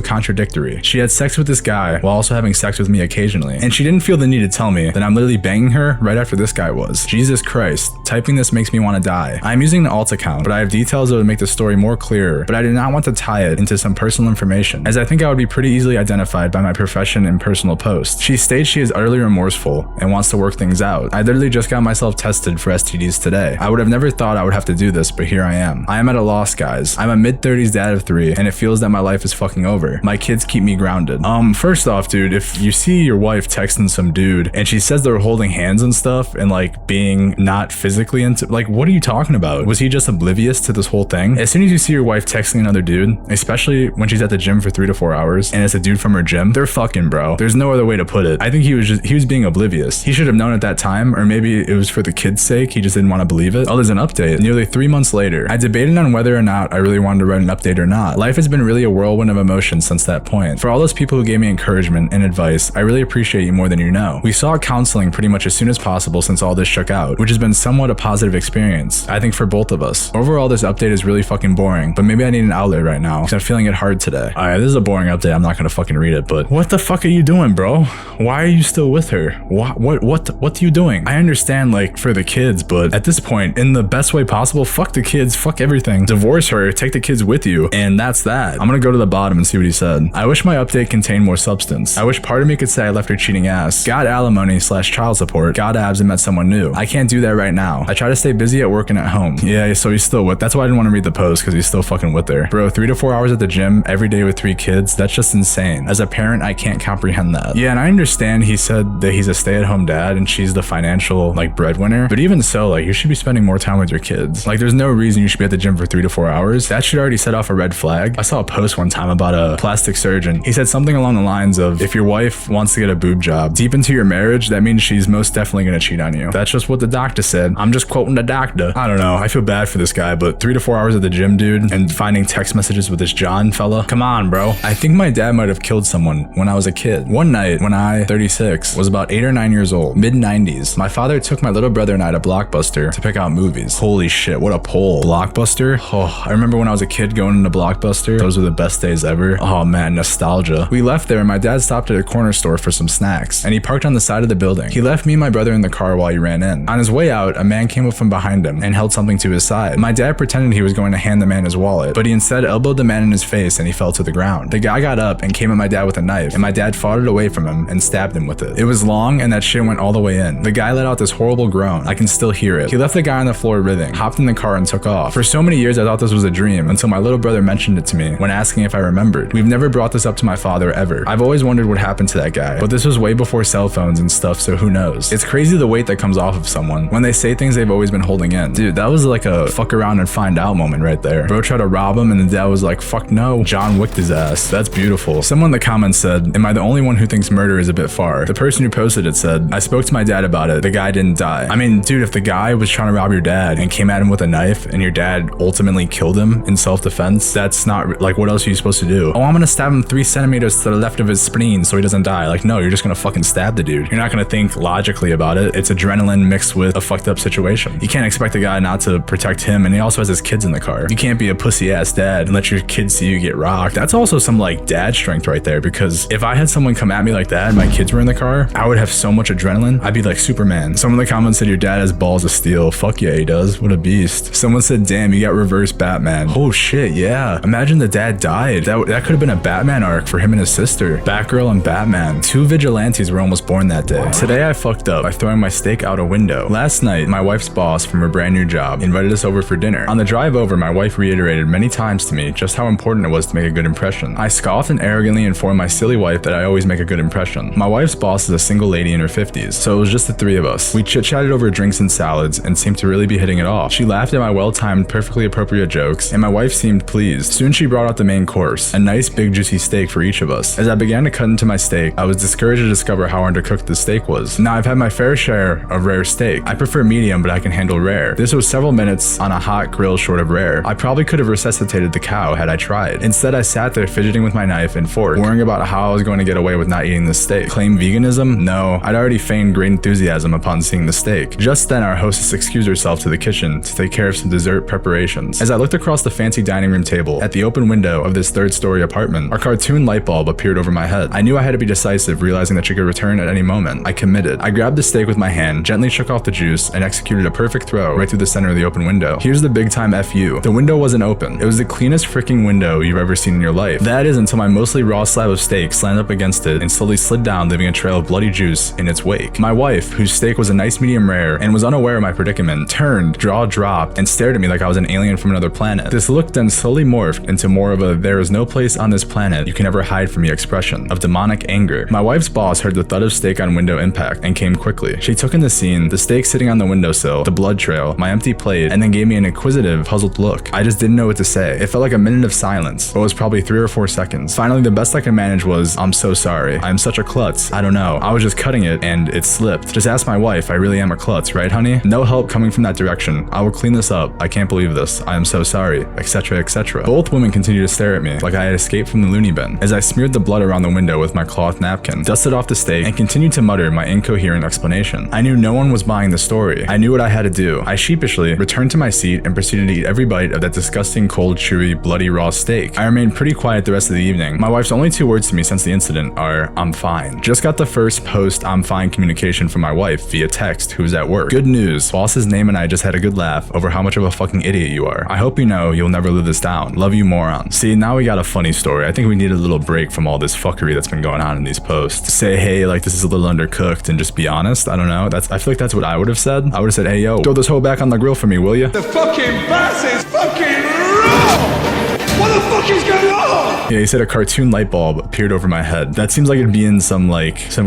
contradictory. She had sex with this guy while also having sex with me occasionally, and she didn't feel the need to tell me that I'm literally banging her right after this guy was. Jesus Christ, typing this makes me want to die. I'm using an alt account, but I have details that would make the story more clearer, but I did not want to tie it into some personal information, as I think I would be pretty easily identified by my profession and personal posts. She states she is utterly remorseful and wants to work things out. I literally just got myself tested for STDs today. I would have never thought I would have to do this, but here I am. I am at a loss, guys. I'm a mid-30s dad of 3, and it feels that my life is fucking over. My kids keep me grounded. First off, dude, if you see your wife texting some dude and she says they're holding hands and stuff and like being not physically into, like, what are you talking about? Was he just oblivious to this whole thing? As soon as you see your wife texting another dude, especially when she's at the gym for 3 to 4 hours and it's a dude from her gym, they're fucking, bro. There's no other way to put it. I think he was being oblivious. He should have known at that time, or maybe it was for the kid's sake. He just didn't want to believe it. Oh, there's an update. Nearly 3 months later, I debated on whether or not I really wanted to write an update or not. Life has been really a whirlwind of emotions since that point. For all those people who gave me encouragement and advice, I really appreciate you more than you know. We sought counseling pretty much as soon as possible since all this shook out, which has been somewhat a positive experience, I think, for both of us. Overall, this update is really fucking boring, but maybe I need an outlet right now because I'm feeling it hard today. Alright, this is a boring update. I'm not gonna fucking read it, but what the fuck are you doing, bro? Why are you still with her? What are you doing? I understand, like, for the kids, but at this point, in the best way possible, fuck the kids, fuck everything. Divorce her, take the kids with you, and that's that. I'm gonna go to the bottom and see what he said. I wish my update contained more substance. I wish part of me could say I left her cheating ass, got alimony / child support, got abs and met someone new. I can't do that right now. I try to stay busy at work and at home. Yeah, so he's still with, that's why I didn't want to read the post, because he's still fucking with her. Bro, 3 to 4 hours at the gym every day with 3 kids, that's just insane. As a parent, I can't comprehend that. Yeah, and I understand he said that he's a stay-at-home dad and she's the financial financial like breadwinner, but even so, like you should be spending more time with your kids. Like there's no reason you should be at the gym for 3 to 4 hours. That should already set off a red flag. I saw a post one time about a plastic surgeon. He said something along the lines of, if your wife wants to get a boob job deep into your marriage, that means she's most definitely gonna cheat on you. That's just what the doctor said. I'm just quoting the doctor. I don't know. I feel bad for this guy, but 3 to 4 hours at the gym, dude, and finding text messages with this John fella. Come on, bro. I think my dad might have killed someone when I was a kid. One night when I, 36, was about 8 or 9 years old, mid-90s, my father took my little brother and I to Blockbuster to pick out movies. Holy shit, what a pull. Blockbuster? Oh, I remember when I was a kid going into Blockbuster. Those were the best days ever. Oh man, nostalgia. We left there and my dad stopped at a corner store for some snacks, and he parked on the side of the building. He left me and my brother in the car while he ran in. On his way out, a man came up from behind him and held something to his side. My dad pretended he was going to hand the man his wallet, but he instead elbowed the man in his face and he fell to the ground. The guy got up and came at my dad with a knife, and my dad fought it away from him and stabbed him with it. It was long and that shit went all the way in. The guy let out this horrible groan. I can still hear it. He left the guy on the floor writhing, hopped in the car and took off. For so many years I thought this was a dream until my little brother mentioned it to me when asking if I remembered. We've never brought this up to my father ever. I've always wondered what happened to that guy, but this was way before cell phones and stuff, so who knows. It's crazy the weight that comes off of someone when they say things they've always been holding in. Dude, that was like a fuck around and find out moment right there. Bro tried to rob him and the dad was like, fuck no, John Wicked his ass. That's beautiful. Someone in the comments said, am I the only one who thinks murder is a bit far? The person who posted it said, I spoke to my dad about it. The guy didn't die. I mean, dude, if the guy was trying to rob your dad and came at him with a knife and your dad ultimately killed him in self-defense, that's not like, what else are you supposed to do? Oh, I'm gonna stab him 3 centimeters to the left of his spleen so he doesn't die. Like, no, you're just gonna fucking stab the dude. You're not gonna think logically about it. It's adrenaline mixed with a fucked up situation. You can't expect a guy not to protect him, and he also has his kids in the car. You can't be a pussy ass dad and let your kids see you get rocked. That's also some like dad strength right there, because if I had someone come at me like that and my kids were in the car, I would have so much adrenaline. I'd be like Superman. Someone in the comments said your dad has balls of steel. Fuck yeah, he does. What a beast. Someone said, damn, you got reverse Batman. Oh shit, yeah. Imagine the dad died. That could have been a Batman arc for him and his sister. Batgirl and Batman. 2 vigilantes were almost born that day. Today I fucked up by throwing my steak out a window. Last night, my wife's boss from her brand new job invited us over for dinner. On the drive over, my wife reiterated many times to me just how important it was to make a good impression. I scoffed and arrogantly informed my silly wife that I always make a good impression. My wife's boss is a single lady in her 50s, so it was just the 3 of us. We chit-chatted over drinks and salads and seemed to really be hitting it off. She laughed at my well-timed, perfectly appropriate jokes, and my wife seemed pleased. Soon she brought out the main course, a nice big juicy steak for each of us. As I began to cut into my steak, I was discouraged to discover how undercooked the steak was. Now I've had my fair share of rare steak. I prefer medium, but I can handle rare. This was several minutes on a hot grill short of rare. I probably could have resuscitated the cow had I tried. Instead, I sat there fidgeting with my knife and fork, worrying about how I was going to get away with not eating the steak. Claim veganism? No, I'd already feigned great enthusiasm upon seeing the steak. Just then, our hostess excused herself to the kitchen to take care of some dessert preparations. As I looked across the fancy dining room table at the open window of this 3rd-story apartment, our cartoon light bulb appeared over my head. I knew I had to be decisive, realizing that she could return at any moment. I committed. I grabbed the steak with my hand, gently shook off the juice, and executed a perfect throw right through the center of the open window. Here's the big time FU. The window wasn't open. It was the cleanest freaking window you've ever seen in your life. That is until my mostly raw slab of steak slammed up against it and slowly slid down, leaving a trail of bloody juice in its wake. My wife, whose steak was a nice medium rare and was unaware of my predicament, turned, jaw dropped, and stared at me like I was an alien from another planet. This look then slowly morphed into more of a there is no place on this planet you can ever hide from me expression of demonic anger. My wife's boss heard the thud of steak on window impact and came quickly. She took in the scene, the steak sitting on the windowsill, the blood trail, my empty plate, and then gave me an inquisitive, puzzled look. I just didn't know what to say. It felt like a minute of silence, but it was probably 3 or 4 seconds. Finally, the best I could manage was, I'm so sorry. I'm such a klutz. I don't know. I was just cutting it and it slipped. Just ask my wife. I really am a klutz, right, honey? No help coming from that direction. I will clean this up. I can't believe this. I am so sorry, etc., etc. Both women continued to stare at me like I had escaped from the loony bin as I smeared the blood around the window with my cloth napkin, dusted off the steak, and continued to mutter my incoherent explanation. I knew no one was buying the story. I knew what I had to do. I sheepishly returned to my seat and proceeded to eat every bite of that disgusting, cold, chewy, bloody raw steak. I remained pretty quiet the rest of the evening. My wife's only 2 words to me since the incident are, I'm fine. Just got the first post I'm fine communication from my wife via text, who's at work. Good news. Boss's name and I just had a good laugh over how much of a fucking idiot you are. I hope you know you'll never live this down. Love you, moron. See, now we got a funny story. I think we need a little break from all this fuckery that's been going on in these posts. Say, hey, like this is a little undercooked and just be honest. I don't know. I feel like that's what I would have said. I would have said, hey, yo, throw this hoe back on the grill for me, will you? The fucking bass is fucking raw! What the fuck is going on? Yeah, he said a cartoon light bulb appeared over my head. That seems like it'd be in some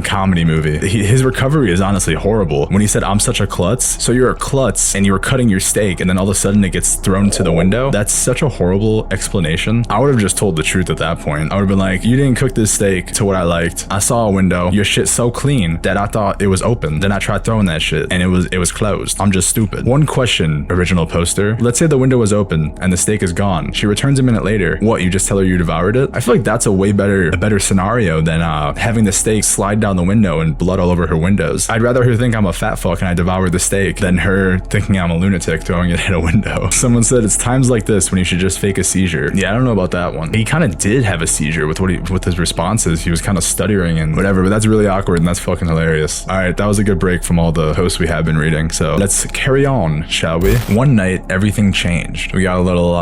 comedy movie. His recovery is honestly horrible. When he said, I'm such a klutz, so you're a klutz and you were cutting your steak and then all of a sudden it gets thrown to the window. That's such a horrible explanation. I would have just told the truth at that point. I would have been like, you didn't cook this steak to what I liked. I saw a window. Your shit's so clean that I thought it was open. Then I tried throwing that shit and it was closed. I'm just stupid. One question, original poster. Let's say the window was open and the steak is gone. She returns a minute later. What, you just tell her you devoured it? I feel like that's a way better scenario than having the steak slide down the window and blood all over her windows. I'd rather her think I'm a fat fuck and I devoured the steak than her thinking I'm a lunatic throwing it at a window. Someone said it's times like this when you should just fake a seizure. Yeah, I don't know about that one. He kind of did have a seizure with his responses. He was kind of stuttering and whatever, but that's really awkward and that's fucking hilarious. All right, that was a good break from all the posts we have been reading. So let's carry on, shall we? One night, everything changed. We got a little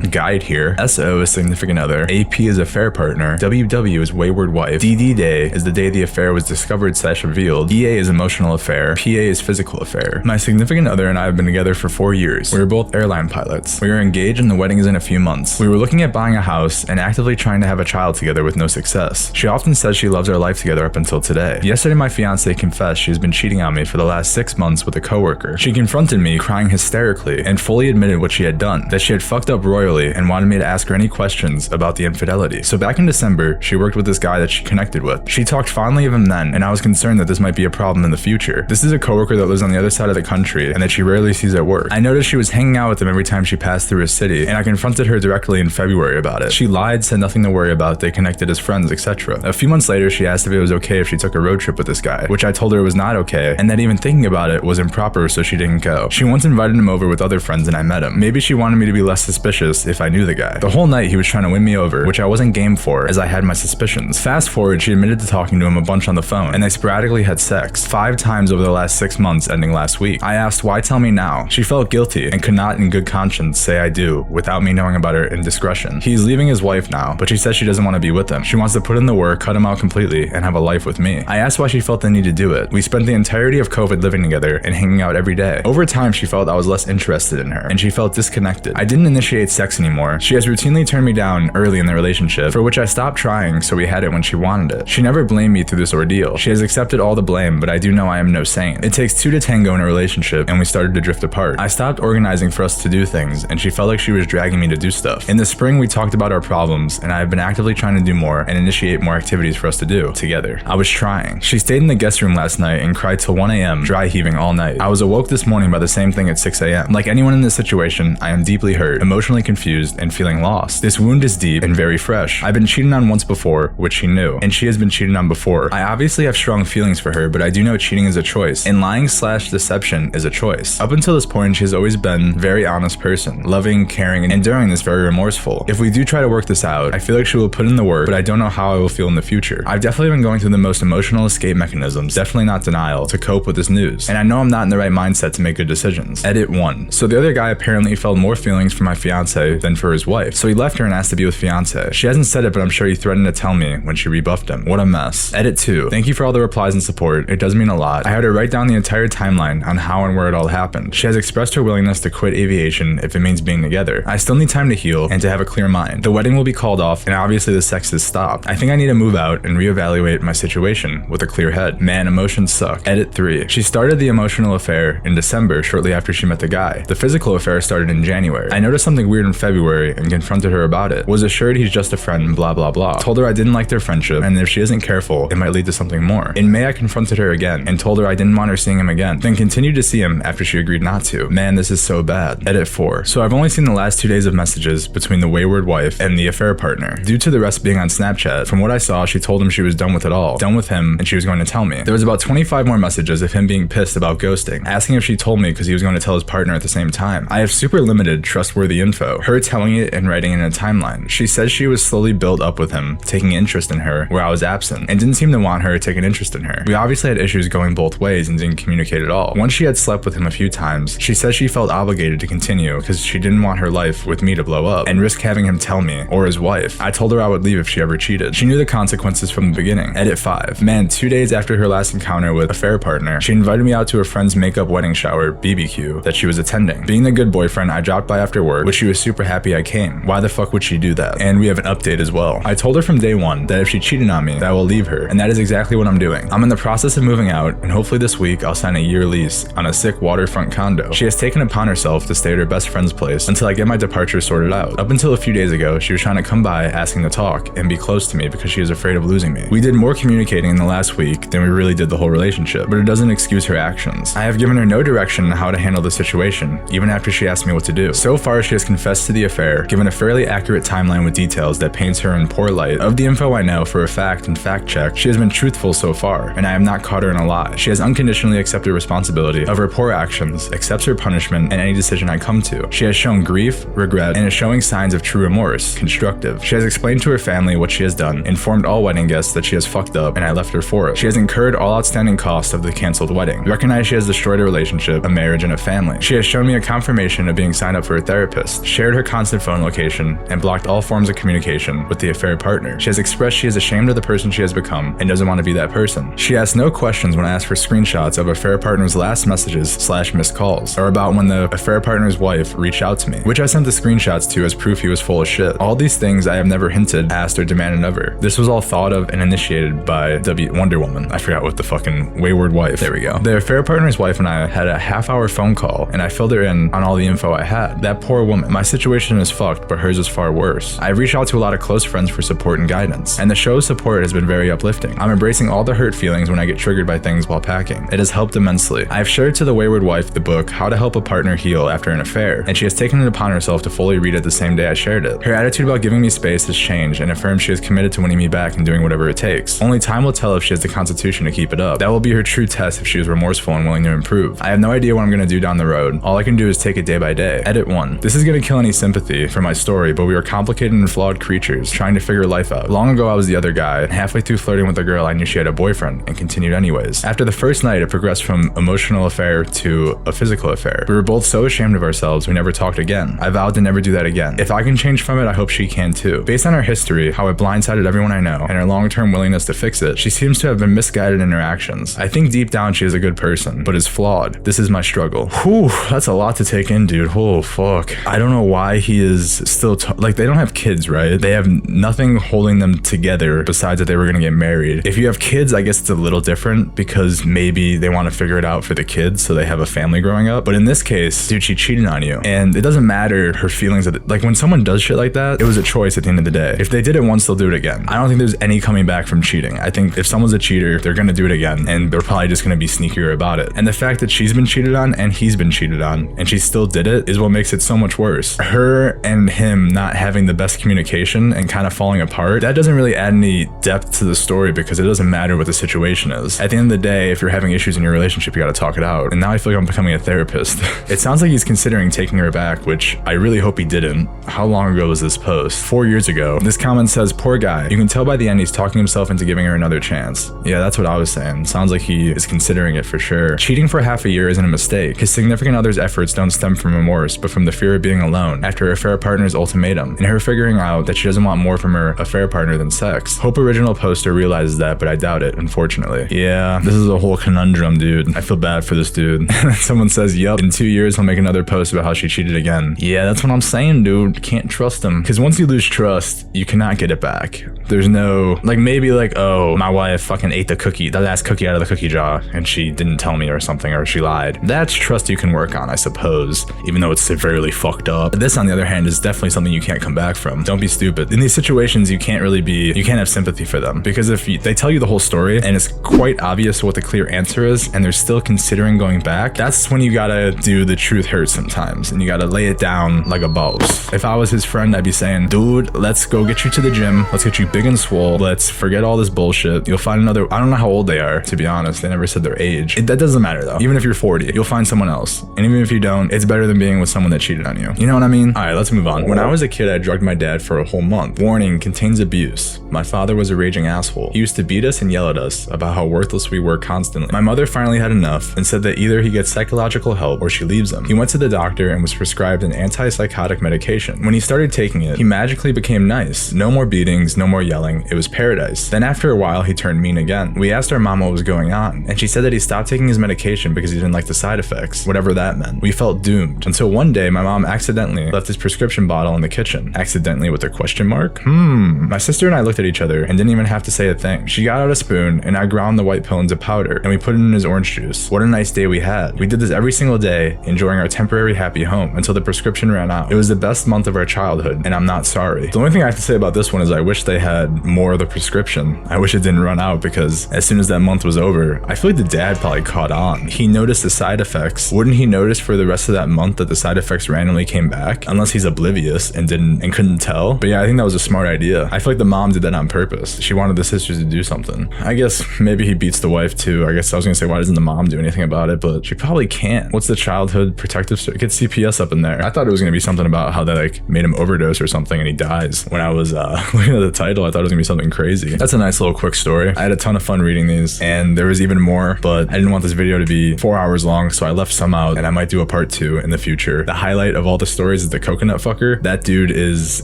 guide here. SO is significant other. AP is affair partner. WW is wayward wife. DD day is the day the affair was discovered / revealed. EA is emotional affair. PA is physical affair. My significant other and I have been together for 4 years. We were both airline pilots. We are engaged and the wedding is in a few months. We were looking at buying a house and actively trying to have a child together with no success. She often says she loves our life together up until today. Yesterday, my fiance confessed she has been cheating on me for the last 6 months with a coworker. She confronted me, crying hysterically, and fully admitted what she had done, that she had fucked up royally and wanted me to ask her any questions about the infidelity. So back in December, she worked with this guy that she connected with. She talked fondly of him then, and I was concerned that this might be a problem in the future. This is a coworker that lives on the other side of the country and that she rarely sees at work. I noticed she was hanging out with him every time she passed through his city, and I confronted her directly in February about it. She lied, said nothing to worry about, they connected as friends, etc. A few months later, she asked if it was okay if she took a road trip with this guy, which I told her it was not okay, and that even thinking about it was improper, so she didn't go. She once invited him over with other friends and I met him. Maybe she wanted me to be less suspicious if I knew the guy. The whole night he was trying to win me over, which I wasn't game for, as I had my suspicions. Fast forward, she admitted to talking to him a bunch on the phone, and they sporadically had sex 5 times over the last 6 months ending last week. I asked, why tell me now? She felt guilty and could not in good conscience say I do without me knowing about her indiscretion. He's leaving his wife now, but she says she doesn't want to be with him. She wants to put in the work, cut him out completely, and have a life with me. I asked why she felt the need to do it. We spent the entirety of COVID living together and hanging out every day. Over time, she felt I was less interested in her, and she felt disconnected. I didn't initiate sex anymore. She has routinely turned me down early in the relationship, for which I stopped trying so we had it when she wanted it. She never blamed me through this ordeal. She has accepted all the blame, but I do know I am no saint. It takes 2 to tango in a relationship, and we started to drift apart. I stopped organizing for us to do things, and she felt like she was dragging me to do stuff. In the spring, we talked about our problems, and I have been actively trying to do more and initiate more activities for us to do together. I was trying. She stayed in the guest room last night and cried till 1 a.m., dry heaving all night. I was awoke this morning by the same thing at 6 a.m. Like anyone in this situation, I am deeply hurt, emotionally confused, and feeling lost. This wound is deep and very fresh. I've been cheated on once before, which she knew, and she has been cheated on before. I obviously have strong feelings for her, but I do know cheating is a choice, and lying / deception is a choice. Up until this point, she has always been a very honest person, loving, caring, and during this very remorseful. If we do try to work this out, I feel like she will put in the work, but I don't know how I will feel in the future. I've definitely been going through the most emotional escape mechanisms, definitely not denial, to cope with this news, and I know I'm not in the right mindset to make good decisions. Edit 1. So the other guy apparently felt more feelings for my fiance than for his wife, so he left her and asked to be with fiance. She hasn't said it, but I'm sure he threatened to tell me when she rebuffed him. What a mess. Edit 2. Thank you for all the replies and support. It does mean a lot. I had her write down the entire timeline on how and where it all happened. She has expressed her willingness to quit aviation if it means being together. I still need time to heal and to have a clear mind. The wedding will be called off, and obviously the sex has stopped. I think I need to move out and reevaluate my situation with a clear head. Man, emotions suck. Edit 3. She started the emotional affair in December, shortly after she met the guy. The physical affair started in January. I noticed something weird in February and confronted her about it. Was assured he's just a friend, blah blah blah. Told her I didn't like their friendship, and if she isn't careful, it might lead to something more. In May, I confronted her again and told her I didn't want her seeing him again, then continued to see him after she agreed not to. Man, this is so bad. Edit 4. So I've only seen the last 2 days of messages between the wayward wife and the affair partner. Due to the rest being on Snapchat, from what I saw, she told him she was done with it all, done with him, and she was going to tell me. There was about 25 more messages of him being pissed about ghosting, asking if she told me because he was going to tell his partner at the same time. I have super limited trustworthy info, her telling it and writing it in a timeline. She says she was slowly built up with him, taking interest in her where I was absent, and didn't seem to want her to take an interest in her. We obviously had issues going both ways and didn't communicate at all. Once she had slept with him a few times, she says she felt obligated to continue because she didn't want her life with me to blow up and risk having him tell me, or his wife. I told her I would leave if she ever cheated. She knew the consequences from the beginning. Edit 5. Man, 2 days after her last encounter with a affair partner, she invited me out to a friend's makeup wedding shower, BBQ, that she was attending. Being the good boyfriend, I dropped by after work, which she was super happy I came. Why the fuck would she do that? And we have an update as well. I told her from day one that if she cheated on me, that I will leave her, and that is exactly what I'm doing. I'm in the process of moving out, and hopefully this week I'll sign a year lease on a sick waterfront condo. She has taken upon herself to stay at her best friend's place until I get my departure sorted out. Up until a few days ago, she was trying to come by asking to talk and be close to me because she was afraid of losing me. We did more communicating in the last week than we really did the whole relationship, but it doesn't excuse her actions. I have given her no direction on how to handle the situation, even after she asked me what to do. So far, she has confessed to the affair, given a fairly accurate timeline with details that paints her in poor light. Of the info I know for a fact and fact check, she has been truthful so far, and I have not caught her in a lie. She has unconditionally accepted responsibility of her poor actions, accepts her punishment in any decision I come to. She has shown grief, regret, and is showing signs of true remorse, constructive. She has explained to her family what she has done, informed all wedding guests that she has fucked up, and I left her for it. She has incurred all outstanding costs of the canceled wedding, recognized she has destroyed a relationship, a marriage, and a family. She has shown me a confirmation of being signed up for a therapist, shared her constant phone location, and blocked all forms of communication with the affair partner. She has expressed she is ashamed of the person she has become and doesn't want to be that person. She asked no questions when I asked for screenshots of affair partner's last messages / missed calls, or about when the affair partner's wife reached out to me, which I sent the screenshots to as proof he was full of shit. All these things I have never hinted, asked, or demanded of her. This was all thought of and initiated by Wonder Woman. I forgot what the fucking wayward wife. There we go. The affair partner's wife and I had a half-hour phone call, and I filled her in on all the info I had. That poor woman. My situation is fucked, but hers is far worse. I've reached out to a lot of close friends for support and guidance, and the show's support has been very uplifting. I'm embracing all the hurt feelings when I get triggered by things while packing. It has helped immensely. I've shared to the wayward wife the book How to Help a Partner Heal After an Affair, and she has taken it upon herself to fully read it the same day I shared it. Her attitude about giving me space has changed and affirms she is committed to winning me back and doing whatever it takes. Only time will tell if she has the constitution to keep it up. That will be her true test if she is remorseful and willing to improve. I have no idea what I'm gonna do down the road. All I can do is take it day by day. Edit 1. This is gonna kill any sympathy for my story, but we are complicated and flawed creatures trying to figure life out. Long ago I was the other guy, and halfway through flirting with a girl I knew she had a boyfriend and continued anyways. After the first night, it progressed from emotional affair to a physical affair. We were both so ashamed of ourselves we never talked again. I vowed to never do that again. If I can change from it, I hope she can too. Based on our history, how it blindsided everyone I know, and her long-term willingness to fix it, she seems to have been misguided in her actions. I think deep down she is a good person, but is flawed. This is my struggle. Whew, that's a lot to take in, dude. Oh, fuck. I don't know why he is still, like, they don't have kids, right? They have nothing holding them together besides that they were gonna get married. If you have kids, I guess it's a little different because maybe they want to figure it out for the kids so they have a family growing up. But in this case, dude, she cheated on you, and it doesn't matter her feelings of it. Like, when someone does shit like that, it was a choice at the end of the day. If they did it once, they'll do it again. I don't think there's any coming back from cheating. I think if someone's a cheater, they're gonna do it again, and they're probably just gonna be sneakier about it. And the fact that she's been cheated on and he's been cheated on and she still did it is what makes it so much worse. Her and him not having the best communication and kind of falling apart, that doesn't really add any depth to the story because it doesn't matter what the situation is. At the end of the day, if you're having issues in your relationship, you gotta talk it out. And now I feel like I'm becoming a therapist. It sounds like he's considering taking her back, which I really hope he didn't. How long ago was this post? 4 years ago. This comment says, poor guy. You can tell by the end he's talking himself into giving her another chance. Yeah, that's what I was saying. Sounds like he is considering it for sure. Cheating for half a year isn't a mistake. His significant other's efforts don't stem from remorse, but from the fear of being alone after her affair partner's ultimatum, and her figuring out that she doesn't want more from her affair partner than sex. Hope original poster realizes that, but I doubt it, unfortunately. Yeah, this is a whole conundrum, dude. I feel bad for this dude. Someone says, yup, in 2 years he'll make another post about how she cheated again. Yeah, that's what I'm saying, dude. Can't trust him. Because once you lose trust, you cannot get it back. There's no, like, maybe like, oh, my wife fucking ate the last cookie out of the cookie jar, and she didn't tell me or something, or she lied. That's trust you can work on, I suppose, even though it's severely fucked up. But this, on the other hand, is definitely something you can't come back from. Don't be stupid. In these situations, you can't have sympathy for them, because if they tell you the whole story and it's quite obvious what the clear answer is and they're still considering going back, that's when you gotta do the truth hurts sometimes, and you gotta lay it down like a boss. If I was his friend, I'd be saying, dude, let's go get you to the gym, let's get you big and swole, let's forget all this bullshit. You'll find another, I don't know how old they are, to be honest, they never said their age. That doesn't matter though. Even if you're 40, you'll find someone else, and even if you don't, it's better than being with someone that cheated on you. You know what I mean? Alright, let's move on. When I was a kid, I drugged my dad for a whole month. Warning, contains abuse. My father was a raging asshole. He used to beat us and yell at us about how worthless we were constantly. My mother finally had enough and said that either he gets psychological help or she leaves him. He went to the doctor and was prescribed an antipsychotic medication. When he started taking it, he magically became nice. No more beatings, no more yelling. It was paradise. Then after a while, he turned mean again. We asked our mom what was going on, and she said that he stopped taking his medication because he didn't like the side effects, whatever that meant. We felt doomed until one day my mom accidentally left his prescription bottle in the kitchen, accidentally with a question mark. My sister and I looked at each other and didn't even have to say a thing. She got out a spoon and I ground the white pill into powder and we put it in his orange juice. What a nice day we had. We did this every single day, enjoying our temporary happy home until the prescription ran out. It was the best month of our childhood and I'm not sorry. The only thing I have to say about this one is I wish they had more of the prescription. I wish it didn't run out because as soon as that month was over, I feel like the dad probably caught on. He noticed the side effects. Wouldn't he notice for the rest of that month that the side effects randomly came back? Unless he's oblivious and couldn't tell. But yeah, I think that was a smart idea. I feel like the mom did that on purpose. She wanted the sisters to do something. I guess maybe he beats the wife too. I guess I was gonna say, why doesn't the mom do anything about it? But she probably can't. What's the childhood protective? Get CPS up in there. I thought it was gonna be something about how they like made him overdose or something and he dies. When I was looking at the title, I thought it was gonna be something crazy. That's a nice little quick story. I had a ton of fun reading these and there was even more, but I didn't want this video to be 4 hours long, so I left some out and I might do a part 2 in the future. The highlight of all the stories is the coconut fucker. That dude is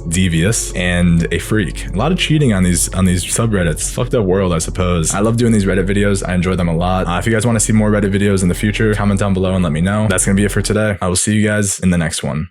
devious and a freak. A lot of cheating on these subreddits. Fucked up world, I suppose. I love doing these Reddit videos. I enjoy them a lot. If you guys want to see more Reddit videos in the future, comment down below and let me know. That's gonna be it for today. I will see you guys in the next one.